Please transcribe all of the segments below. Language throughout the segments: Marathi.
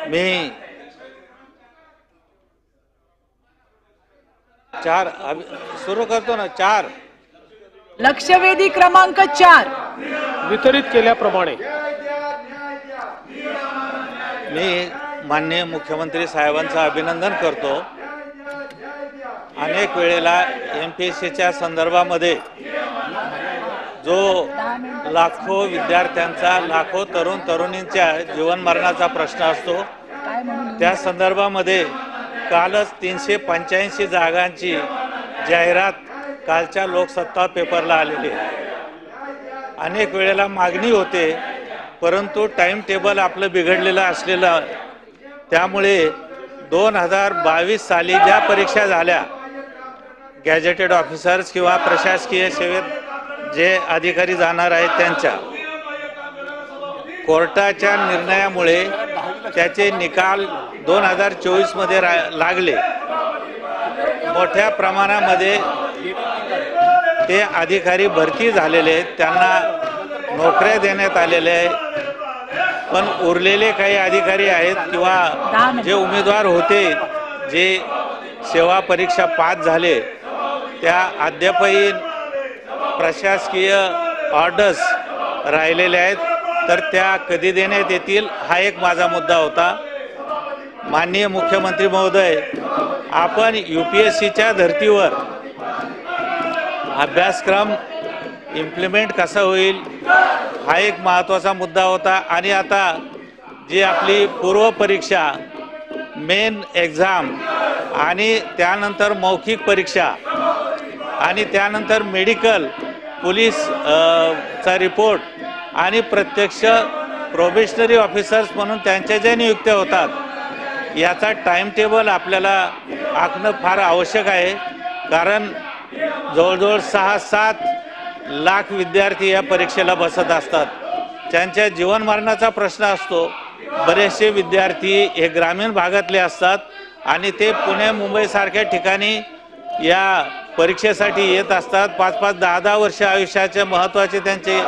मी चार सुरू करतो ना। 4 लक्षवेधी क्रमांक 4 वितरित केल्याप्रमाणे मी माननीय मुख्यमंत्री साहेबांचं अभिनंदन करतो। अनेक वेळेला MPSCच्या संदर्भामध्ये जो लाखो विद्यार्थ्यांचा, लाखो तरुण तरुणींच्या जीवन मरणाचा प्रश्न असतो, त्या संदर्भामध्ये कालच 385 जागांची जाहिरात कालच्या लोकसत्ता पेपरला आलेली आहे। अनेक वेळेला मागणी होते, परंतु टाइम टेबल आपलं बिघडलेलं असलेलं, त्यामुळे 2022 साली ज्या परीक्षा झाल्या, गॅजेटेड ऑफिसर्स किंवा प्रशासकीय सेवेत जे अधिकारी जाणार आहेत त्यांच्या, कोर्टाच्या निर्णयामुळे त्याचे निकाल 2024 मध्ये लागले। मोठ्या प्रमाणामध्ये ते अधिकारी भरती झालेले आहेत, त्यांना नोकऱ्या देण्यात आलेल्या आहेत। पण उरलेले काही अधिकारी आहेत किंवा जे उमेदवार होते, जे सेवा परीक्षा पास झाले, त्या अद्यापही प्रशासकीय ऑर्डर्स राहिलेले आहेत, तर त्या कधी देण्यात येतील हा एक माझा मुद्दा होता। माननीय मुख्यमंत्री महोदय, आपण UPSCच्या धर्तीवर अभ्यासक्रम इम्प्लिमेंट कसा होईल हा एक महत्त्वाचा मुद्दा होता। आणि आता जी आपली पूर्व परीक्षा, मेन एक्झाम आणि त्यानंतर मौखिक परीक्षा आणि त्यानंतर मेडिकल, पोलीस चा रिपोर्ट आणि प्रत्यक्ष प्रोबेशनरी ऑफिसर्स म्हणून त्यांच्या ज्या नियुक्त्या होतात, याचा टाइम टेबल आपल्याला आखणं फार आवश्यक आहे। कारण जवळजवळ 6-7 लाख विद्यार्थी या परीक्षेला बसत असतात, त्यांच्या जीवन मरणाचा प्रश्न असतो। बरेचसे विद्यार्थी हे ग्रामीण भागातले असतात आणि ते पुणे मुंबईसारख्या ठिकाणी या परीक्षेसाठी येत असतात। 5-5, 10-10 वर्ष आयुष्याचे महत्त्वाचे त्यांचे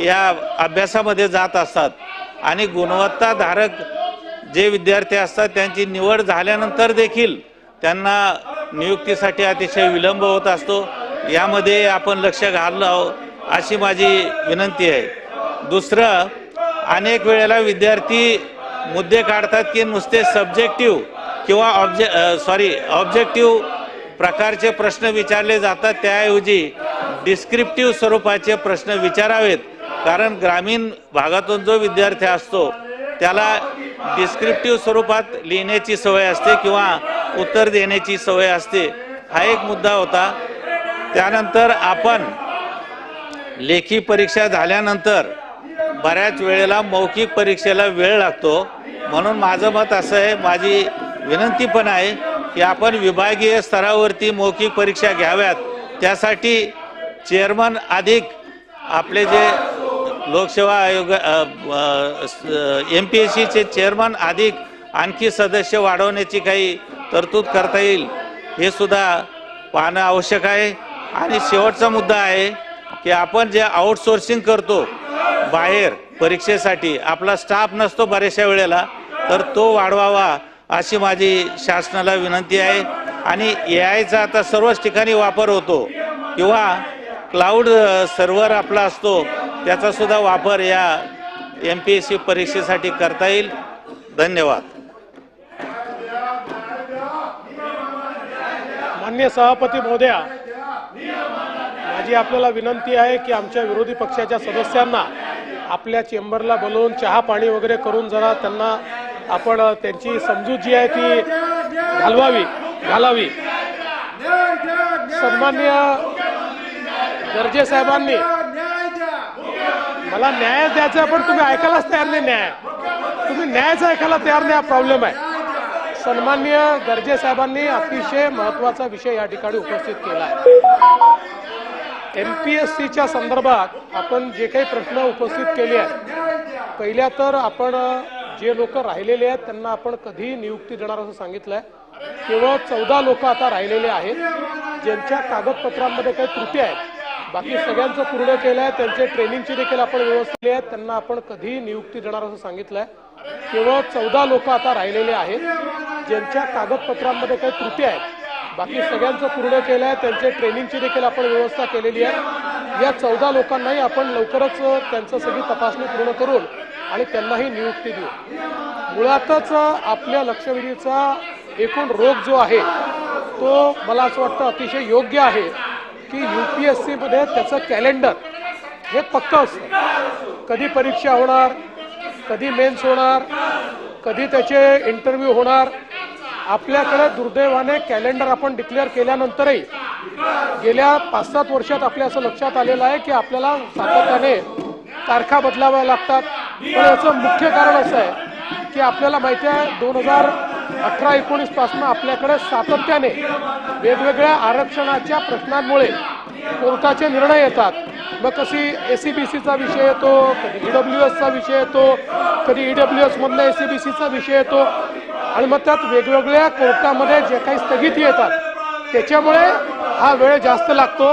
या अभ्यासामध्ये जात असतात आणि गुणवत्ताधारक जे विद्यार्थी असतात त्यांची निवड झाल्यानंतर देखील त्यांना नियुक्तीसाठी अतिशय विलंब होत असतो। यामध्ये आपण लक्ष घालावं अशी माझी विनंती आहे। दुसरं, अनेक वेळेला विद्यार्थी मुद्दे काढतात की नुसते सब्जेक्टिव्ह किंवा ऑब्जेक्टिव्ह प्रकारचे प्रश्न विचारले जातात, त्याऐवजी डिस्क्रिप्टिव्ह स्वरूपाचे प्रश्न विचारावेत। कारण ग्रामीण भागातून जो विद्यार्थी असतो त्याला डिस्क्रिप्टिव्ह स्वरूपात लिहिण्याची सवय असते किंवा उत्तर देण्याची सवय असते, हा एक मुद्दा होता। त्यानंतर आपण लेखी परीक्षा झाल्यानंतर बऱ्याच वेळेला मौखिक परीक्षेला वेळ लागतो, म्हणून माझं मत असं आहे, माझी विनंती पण आहे की आपण विभागीय स्तरावरती मौखिक परीक्षा घ्याव्यात। त्यासाठी चेअरमन अधिक आपले जे लोकसेवा आयोग MPSCचे चेअरमन अधिक आणखी सदस्य वाढवण्याची काही तरतूद करता येईल हे सुद्धा पाहणं आवश्यक आहे। आणि शेवटचा मुद्दा आहे की आपण जे आउटसोर्सिंग करतो बाहेर परीक्षेसाठी, आपला स्टाफ नसतो बऱ्याचशा वेळेला, तर तो वाढवावा अशी माझी शासनाला विनंती आहे। आणि AIचा आता सर्वच ठिकाणी वापर होतो किंवा क्लाउड सर्व्हर आपला असतो, त्याचा सुद्धा वापर या MPSC परीक्षेसाठी करता येईल। धन्यवाद। माननीय सभापती महोदया, माझी आपल्याला विनंती आहे की आमच्या विरोधी पक्षाच्या सदस्यांना आपल्या चेंबरला बोलवून चहा पाणी वगैरे करून जरा त्यांना आपण त्यांची समजूत जी आहे ती घालावी। सन्माननीय गर्जे साहेबांनी मला न्याय द्यायचा, पण तुम्ही ऐकायलाच तयार नाही। तुम्ही न्यायचं ऐकायला तयार नाही, हा प्रॉब्लेम आहे। सन्माननीय गर्जे साहेबांनी अतिशय महत्त्वाचा विषय या ठिकाणी उपस्थित केला आहे। MPSCच्या संदर्भात आपण जे काही प्रश्न उपस्थित केले आहेत, पहिल्या तर आपण जे लोक राहिलेले आहेत त्यांना आपण कधी नियुक्ती देणार असं सांगितलं आहे। केवळ 14 लोक आता राहिलेले आहेत ज्यांच्या कागदपत्रांमध्ये काही त्रुटी आहेत, बाकी सगळ्यांचं पूर्ण केलं आहे। त्यांचे ट्रेनिंगची देखील आपण व्यवस्था केली आहे, त्यांना आपण कधी नियुक्ती देणार असं सांगितलं आहे। केवळ 14 लोक आता राहिलेले आहेत ज्यांच्या कागदपत्रांमध्ये काही त्रुटी आहेत. बाकी सगळ्यांचं पूर्ण केलं आहे. त्यांच्या ट्रेनिंगची देखील आपण व्यवस्था केलेली आहे. या 14 लोकांनाही आपण लवकरच त्यांचं सगळी तपासणी पूर्ण करून आणि त्यांनाही नियुक्ती देऊ. मुळातच आपल्या लक्षवेधीचा एकूण रोग जो आहे तो मला असं वाटतं अतिशय योग्य आहे की UPSC मध्ये त्याचं कॅलेंडर हे पक्कं असतं. कधी परीक्षा होणार, कधी मेन्स होणार, कधी त्याचे इंटरव्ह्यू होणार. आपल्याकडे दुर्दैवाने कॅलेंडर आपण डिक्लेअर केल्यानंतरही गेल्या 5-7 वर्षात आपल्या असं लक्षात आलेलं आहे की आपल्याला सातत्याने तारखा बदलाव्या लागतात. पण याचं मुख्य कारण असं आहे की आपल्याला माहिती आहे 2018-19 पासून आपल्याकडे सातत्याने वेगवेगळ्या आरक्षणाच्या प्रश्नांमुळे कोर्टाचे निर्णय येतात. मग कशी SCBCचा विषय येतो, कधी EWSचा विषय येतो, कधी EWS मधला SCBCचा विषय येतो आणि मग त्यात वेगवेगळ्या कोर्टामध्ये जे काही स्थगिती येतात त्याच्यामुळे हा वेळ जास्त लागतो.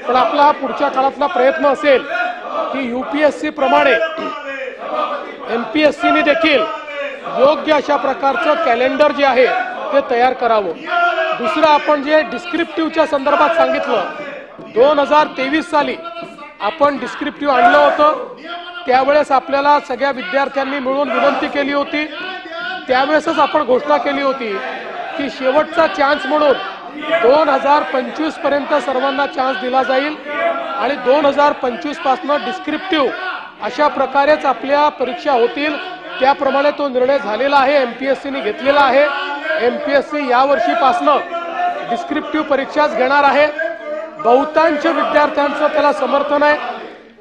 पण आपला हा पुढच्या काळातला प्रयत्न असेल की UPSC प्रमाणे MPSCने देखील योग्य अशा प्रकारचं कॅलेंडर जे आहे ते तयार करावं. दुसरं आपण जे डिस्क्रिप्टिव्हच्या संदर्भात सांगितलं 2023 साली आपण डिस्क्रिप्टिव्ह आणलं होतं. त्यावेळेस आपल्याला सगळ्या विद्यार्थ्यांनी मिळून विनंती केली होती. त्यावेळेसच आपण घोषणा केली होती की शेवटचा चान्स म्हणून 2025 पर्यंत सर्वांना चान्स दिला जाईल आणि 2025 पासून डिस्क्रिप्टिव्ह अशा प्रकारेच आपल्या परीक्षा होतील. त्याप्रमाणे तो निर्णय झालेला आहे, MPSCने घेतलेला आहे. MPSC यावर्षीपासनं डिस्क्रिप्टिव्ह परीक्षाच घेणार आहे. बहुतांश विद्यार्थ्यांचं त्याला समर्थन आहे,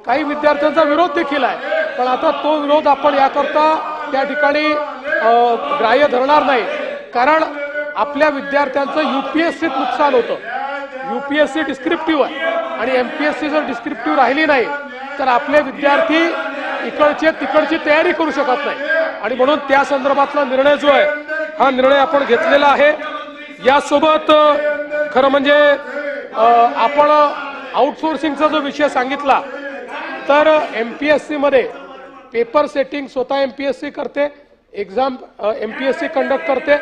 काही विद्यार्थ्यांचा विरोध देखील आहे. पण आता तो विरोध आपण याकरता त्या ठिकाणी ग्राह्य धरणार नाही, कारण आपल्या विद्यार्थ्यांचं UPSCत नुकसान होतं. UPSC डिस्क्रिप्टिव्ह आहे आणि MPSC जर डिस्क्रिप्टिव्ह राहिली नाही तर आपले विद्यार्थी इकडचे तिकडची तयारी करू शकत नाही. आणि म्हणून त्या संदर्भातला निर्णय जो आहे हा निर्णय आपण घेतलेला आहे. यासोबत खरं म्हणजे आपण आउटसोर्सिंगचा जो विषय सांगितला तर MPSC मध्ये पेपर सेटिंग स्वतः MPSC करते, एक्झाम MPSC कंडक्ट करते.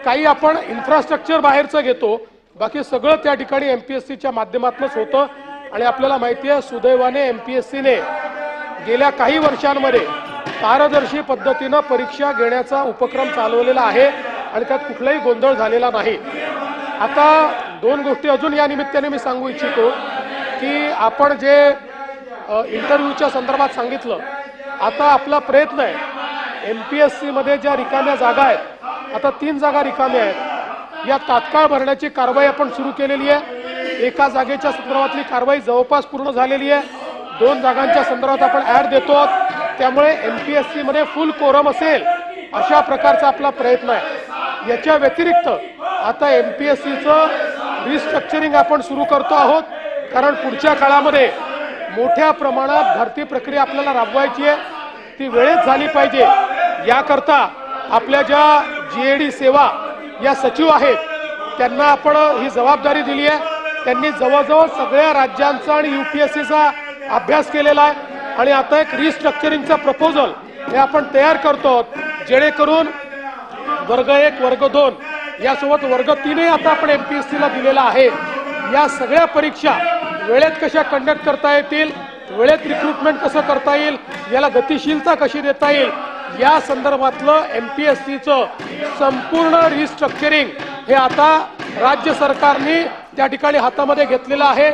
काही आपण इन्फ्रास्ट्रक्चर बाहेरचं घेतो, बाकी सगळं त्या ठिकाणी MPSCच्या माध्यमातूनच होतं. आणि आपल्याला माहिती आहे सुदैवाने MPSCने गेल्या काही वर्षांमध्ये पारदर्शी पद्धतीनं परीक्षा घेण्याचा उपक्रम चालवलेला आहे आणि त्यात कुठलाही गोंधळ झालेला नाही. आता 2 गोष्टी अजून या निमित्ताने मी सांगू इच्छितो की आपण जे इंटरव्ह्यूच्या संदर्भात सांगितलं, आता आपला प्रयत्न आहे MPSC मध्ये ज्या रिकाम्या जागा आहेत, आता 3 जागा रिकाम्या आहेत, या तात्काळ भरण्याची कारवाई आपण सुरू केलेली आहे. एका जागेच्या संदर्भातली कारवाई जवळपास पूर्ण झालेली आहे. 2 जागांच्या संदर्भात आपण ॲड देतो. त्यामुळे MPSC मध्ये फुल कोरम असेल अशा प्रकारचा आपला प्रयत्न आहे. याच्या व्यतिरिक्त आता MPSCचं रिस्ट्रक्चरिंग आपण सुरू करतो आहोत, कारण पुढच्या काळामध्ये मोठ्या प्रमाणात भरती प्रक्रिया आपल्याला राबवायची आहे. ती वेळेत झाली पाहिजे. याकरता आपल्या ज्या GAD सेवा या सचिव आहेत त्यांना आपण ही जबाबदारी दिली आहे. त्यांनी जवळजवळ सगळ्या राज्यांचा आणि UPSCचा अभ्यास केलेला आहे आणि आता एक रिस्ट्रक्चरिंगचा प्रपोजल हे आपण तयार करतो, जेणेकरून वर्ग 1 वर्ग 2 यासोबत वर्ग 3 आता आपण MPSCला दिलेला आहे. या सगळ्या परीक्षा वेळेत कशा कंडक्ट करता येतील, वेळेत रिक्रुटमेंट कसं करता येईल, याला गतिशीलता कशी देता येईल, या संदर्भातलं MPSCचं संपूर्ण रिस्ट्रक्चरिंग हे आता राज्य सरकारने त्या ठिकाणी हातामध्ये घेतलेलं आहे.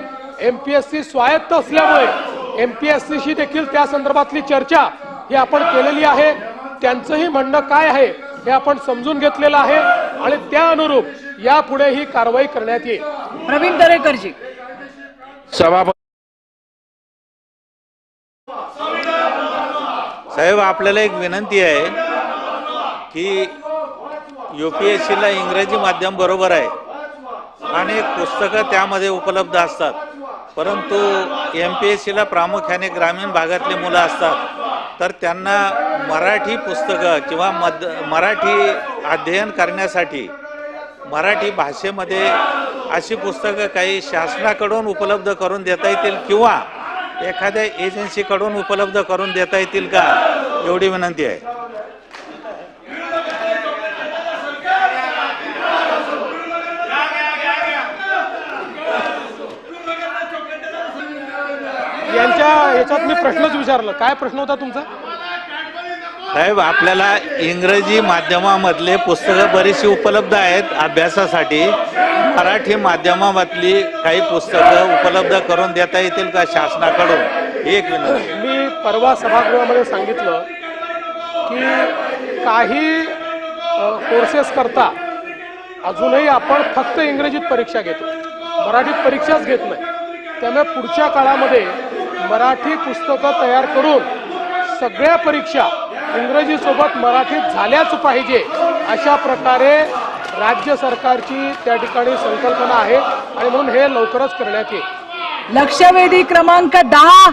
MPSC स्वायत्त असल्यामुळे MPSCशी देखील त्या संदर्भातली चर्चा ही आपण केलेली आहे. त्यांचंही म्हणणं काय आहे हे आपण समजून घेतलेलं आहे आणि त्या अनुरूप यापुढे ही कारवाई करण्यात येईल. प्रवीण दरेकरजी. सभापती साहेब, आपल्याला एक विनंती आहे की UPSCला इंग्रजी माध्यम बरोबर आहे, अनेक पुस्तकं त्यामध्ये उपलब्ध असतात, परंतु MPSCला प्रामुख्याने ग्रामीण भागातले मुलं असतात, तर त्यांना मराठी पुस्तकं किंवा मराठी अध्ययन करण्यासाठी मराठी भाषेमध्ये अशी पुस्तकं काही शासनाकडून उपलब्ध करून देता येतील किंवा एखाद्या एजन्सीकडून उपलब्ध करून देता येतील का, एवढी विनंती आहे. याच्यात मी प्रश्नच विचारलं. काय प्रश्न होता तुमचा? साहेब, आपल्याला इंग्रजी माध्यमामधले पुस्तकं बरीचशी उपलब्ध आहेत अभ्यासासाठी. मराठी माध्यमामधली काही पुस्तकं उपलब्ध करून देता येतील का शासनाकडून? एक विनंती. मी परवा सभागृहामध्ये सांगितलं की काही कोर्सेस करता अजूनही आपण फक्त इंग्रजीत परीक्षा घेतो, मराठीत परीक्षाच घेत नाही. त्यामुळे पुढच्या काळामध्ये मराठी पुस्तकं तयार करून सगळ्या परीक्षा इंग्रजीसोबत मराठीत झाल्याच पाहिजे, अशा प्रकारे राज्य सरकारची त्या ठिकाणी संकल्पना आहे आणि म्हणून हे लवकरच करण्यात येईल. लक्षवेधी क्रमांक 10.